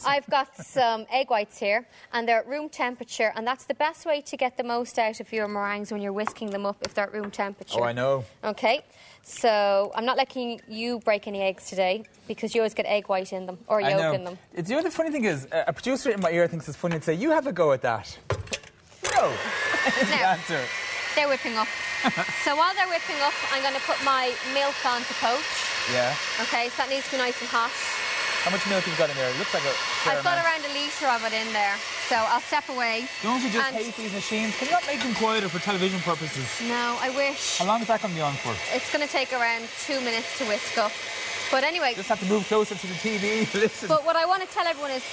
I've got some egg whites here, and they're at room temperature, and that's the best way to get the most out of your meringues when you're whisking them up, if they're at room temperature. Oh, I know. Okay, so I'm not letting you break any eggs today, because you always get egg white in them, or yolk in them. You know, the funny thing is, a producer in my ear thinks it's funny to say, you have a go at that. No, is the answer. They're whipping up. So while they're whipping up, I'm going to put my milk on to poach. Yeah. Okay, so that needs to be nice and hot. How much milk have you got in there? It looks like a fair I've got amount. around a litre of it in there, so I'll step away. Don't you just hate these machines? Can you not make them quieter for television purposes? No, I wish. How long is that going to be on for? It's going to take around 2 minutes to whisk up. But anyway... Just have to move closer to the TV. Listen. But what I want to tell everyone is,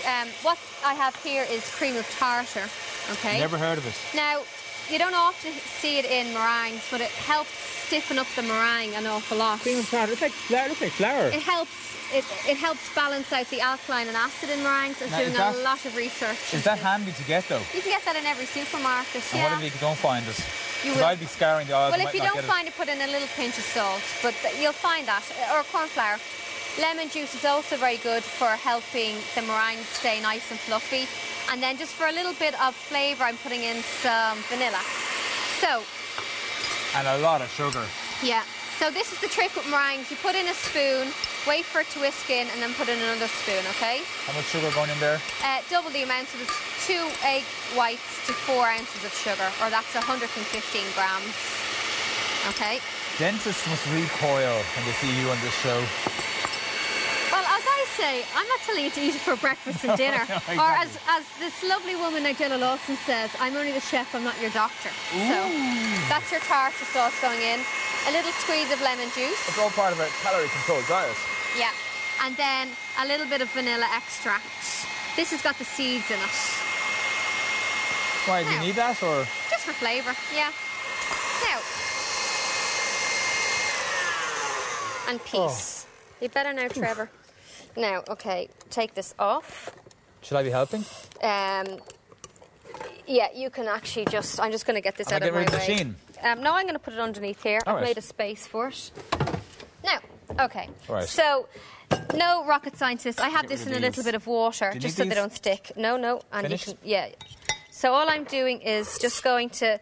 what I have here is cream of tartar, okay? Never heard of it. Now, you don't often see it in meringues, but it helps stiffen up the meringue an awful lot. Cream of tartar, it's like flour. It looks like flour. It helps. It helps balance out the alkaline and acid in meringues. I'm doing a lot of research. Is that handy to get, though? You can get that in every supermarket, and what if you don't find it? You will. I'd be scouring the aisles. Well, if you don't find it, put in a little pinch of salt, but you'll find that. Or corn flour. Lemon juice is also very good for helping the meringue stay nice and fluffy. And then just for a little bit of flavour, I'm putting in some vanilla. So. And a lot of sugar. Yeah. So this is the trick with meringues. You put in a spoon, wait for it to whisk in, and then put in another spoon, okay? How much sugar going in there? Double the amount, so there's 2 egg whites to 4 ounces of sugar, or that's 115 grams, okay? Dentists must recoil when they see you on this show. Well, as I say, I'm not telling you to eat it for breakfast and dinner. No, exactly. Or as this lovely woman, Nigella Lawson, says, I'm only the chef, I'm not your doctor. Ooh. So that's your tartar sauce going in. A little squeeze of lemon juice. It's all part of a calorie-controlled diet. Yeah. And then a little bit of vanilla extract. This has got the seeds in it. Why, do you need that, or...? Just for flavour, yeah. Now. And peace. You better now, Trevor. Now, okay, take this off. Should I be helping? Yeah, you can actually just... I'm just going to get this out of my way. Get rid of the machine? No, I'm going to put it underneath here. I've made a space for it. Now, okay. Right. So, no rocket scientist. I have this in a little bit of water, just so they don't stick. No. And Finished? you can, yeah. So all I'm doing is just going to...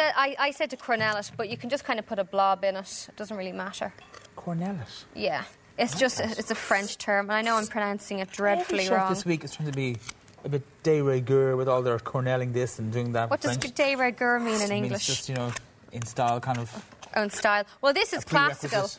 I said to cornell it, but you can just kind of put a blob in it. It doesn't really matter. Cornell it? Yeah. It's just... It's a French term, and I know I'm pronouncing it dreadfully wrong. This week is trying to be a bit de rigueur with all their cornelling this and doing that. What does de rigueur mean in English? It's just, you know, in style, kind of... Own style. Well, this is classical.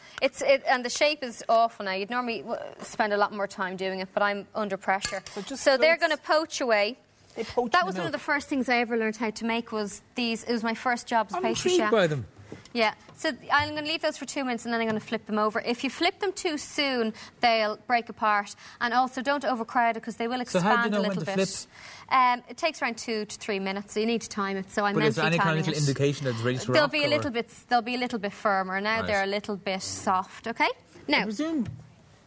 And the shape is awful now. You'd normally spend a lot more time doing it, but I'm under pressure. So they're going to poach away. That was one of the first things I ever learned how to make was these. It was my first job as a pastry chef. I'm intrigued by them. Yeah. So I'm going to leave those for 2 minutes and then I'm going to flip them over. If you flip them too soon, they'll break apart. And also, don't overcrowd it because they will expand a little bit. It takes around 2 to 3 minutes, so you need to time it. So I'm mentally timing it. But is there any kind of little indication that it's ready to rock? They'll be a little bit firmer. Now they're a little bit soft, okay? Now, I presume,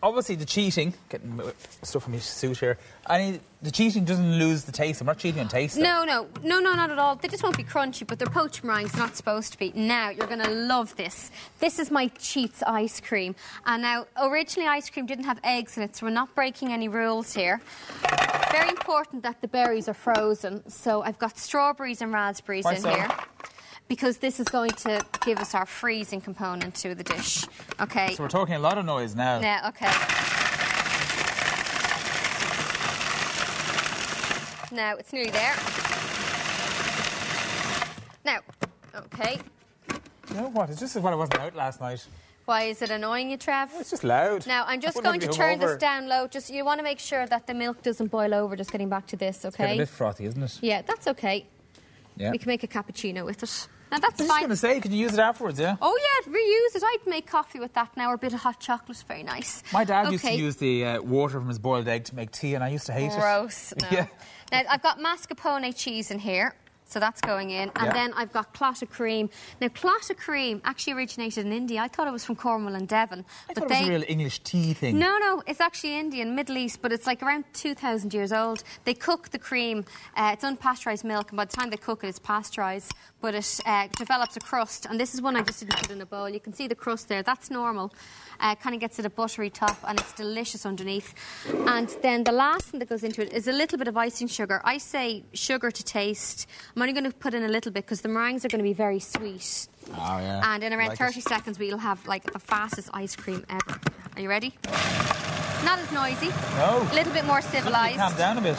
obviously, the cheating, getting stuff from your suit here, the cheating doesn't lose the taste. I'm not cheating on taste. No, not at all. They just won't be crunchy, but they're poached meringues, not supposed to be. Now, you're going to love this. This is my Cheats ice cream. And now, originally, ice cream didn't have eggs in it, so we're not breaking any rules here. Very important that the berries are frozen. So I've got strawberries and raspberries in here. Because this is going to give us our freezing component to the dish. Okay. So we're talking a lot of noise now. Yeah, okay. Now, it's nearly there. Now, okay. You know what? It's just as well I wasn't out last night. Why, is it annoying you, Trev? It's just loud. Now, I'm just going to turn this down low. You want to make sure that the milk doesn't boil over, just getting back to this, okay? It's getting a bit frothy, isn't it? Yeah, that's okay. Yeah. We can make a cappuccino with it. Now, that's fine. I was just going to say, can you use it afterwards, yeah? Oh, yeah, reuse it. I'd make coffee with that now, or a bit of hot chocolate. Very nice. My dad used to use the water from his boiled egg to make tea, and I used to hate it. Gross. No. Yeah. Now, I've got mascarpone cheese in here. So that's going in. And then I've got clotted cream. Now, clotted cream actually originated in India. I thought it was from Cornwall and Devon. I thought it was a real English tea thing. No, it's actually Indian, Middle East, but it's like around 2,000 years old. They cook the cream. It's unpasteurised milk, and by the time they cook it, it's pasteurised. But it develops a crust. And this is one I just didn't put in a bowl. You can see the crust there. That's normal. Kind of gets it a buttery top, and it's delicious underneath. And then the last thing that goes into it is a little bit of icing sugar. I say sugar to taste. I'm only going to put in a little bit because the meringues are going to be very sweet. Oh, yeah. And in around 30 seconds, we'll have like the fastest ice cream ever. Are you ready? Not as noisy. No. A little bit more civilised. Calm down a bit.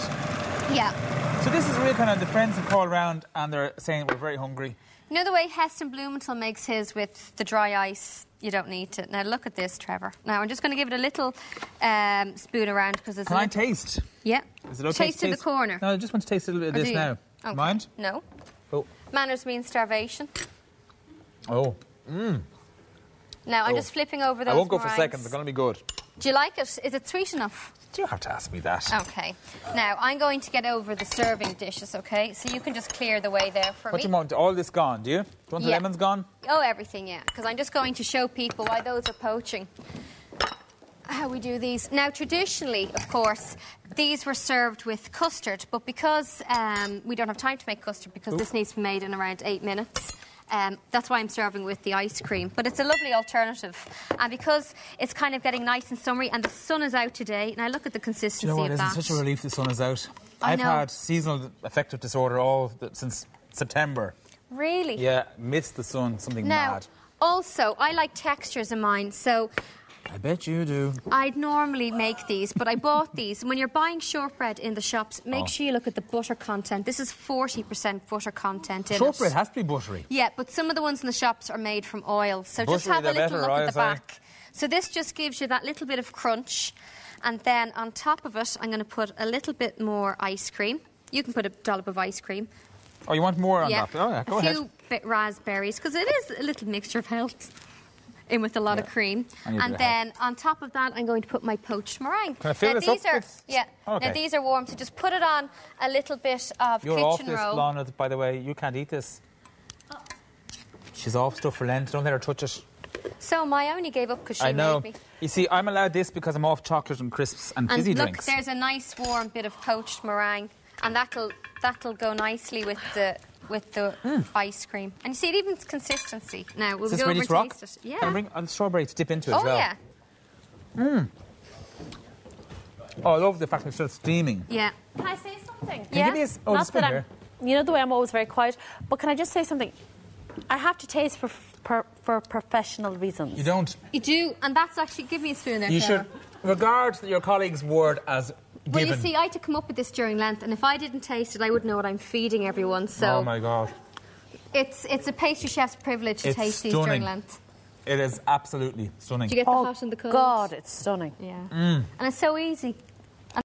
Yeah. So this is real kind of, the friends have called around and they're saying we're very hungry. You know the way Heston Blumenthal makes his with the dry ice? You don't need to. Now look at this, Trevor. Now I'm just going to give it a little spoon around because it's. Can I taste? Yeah. Is it okay? Taste to the corner. No, I just want to taste a little bit of this now. Okay. Mind? No. Oh. Manners means starvation. Oh. Now I'm just flipping over those. I won't go for meringues. seconds. They're going to be good. Do you like it? Is it sweet enough? Do you have to ask me that? Okay. Now, I'm going to get over the serving dishes, okay? So you can just clear the way there for me. What do you want? All this gone, do you? Do you want the lemons gone? Oh, everything, yeah. Because I'm just going to show people why those are poaching. How we do these. Now, traditionally, of course, these were served with custard. But because we don't have time to make custard, because this needs to be made in around 8 minutes, that's why I'm serving with the ice cream. But it's a lovely alternative. And because it's kind of getting nice and summery and the sun is out today, and I look at the consistency of that. You know what, of that. it's such a relief the sun is out. I I've know. had seasonal affective disorder since September. Really? Yeah, missed the sun, something Now, mad. also, I like textures in mine, so I bet you do. I'd normally make these, but I bought these. And when you're buying shortbread in the shops, make sure you look at the butter content. This is 40% butter content in Shortbread it. has to be buttery. Yeah, but some of the ones in the shops are made from oil. So just Buttery, have a they're little better, look at the right, back. So this just gives you that little bit of crunch. And then on top of it, I'm going to put a little bit more ice cream. You can put a dollop of ice cream. Oh, you want more on that? Oh, yeah, go ahead. A few bit raspberries, because it is a little mixture of health in with a lot of cream. And then on top of that, I'm going to put my poached meringue. Can I fill this up with... Yeah. Okay. Now, these are warm, so just put it on a little bit of You're kitchen off this, roll. Lana, by the way. You can't eat this. She's off stuff for Lent. Don't let her touch it. So I only gave up because she made me. You see, I'm allowed this because I'm off chocolate and crisps and fizzy And look, drinks. there's a nice warm bit of poached meringue, and that'll go nicely with the ice cream. And you see, it even consistency. Now we'll Is this go over ready and to rock? taste it. Yeah. Can I bring a strawberry to dip into as well? Yeah. Oh, I love the fact it's still steaming. Yeah. Can I say something? Can you give me a Not spoon that here? you know the way I'm always very quiet, but can I just say something? I have to taste for professional reasons. You don't. You do, and that's actually... Give me a spoon there, You Sarah. should regard your colleague's word as given. Well, you see, I had to come up with this during Lent, and if I didn't taste it, I wouldn't know what I'm feeding everyone. So Oh my God. it's a pastry chef's privilege to It's taste these during stunning. Lent. It is absolutely stunning. Do you get the Oh hot and the cold? God, it's stunning. Yeah. And it's so easy.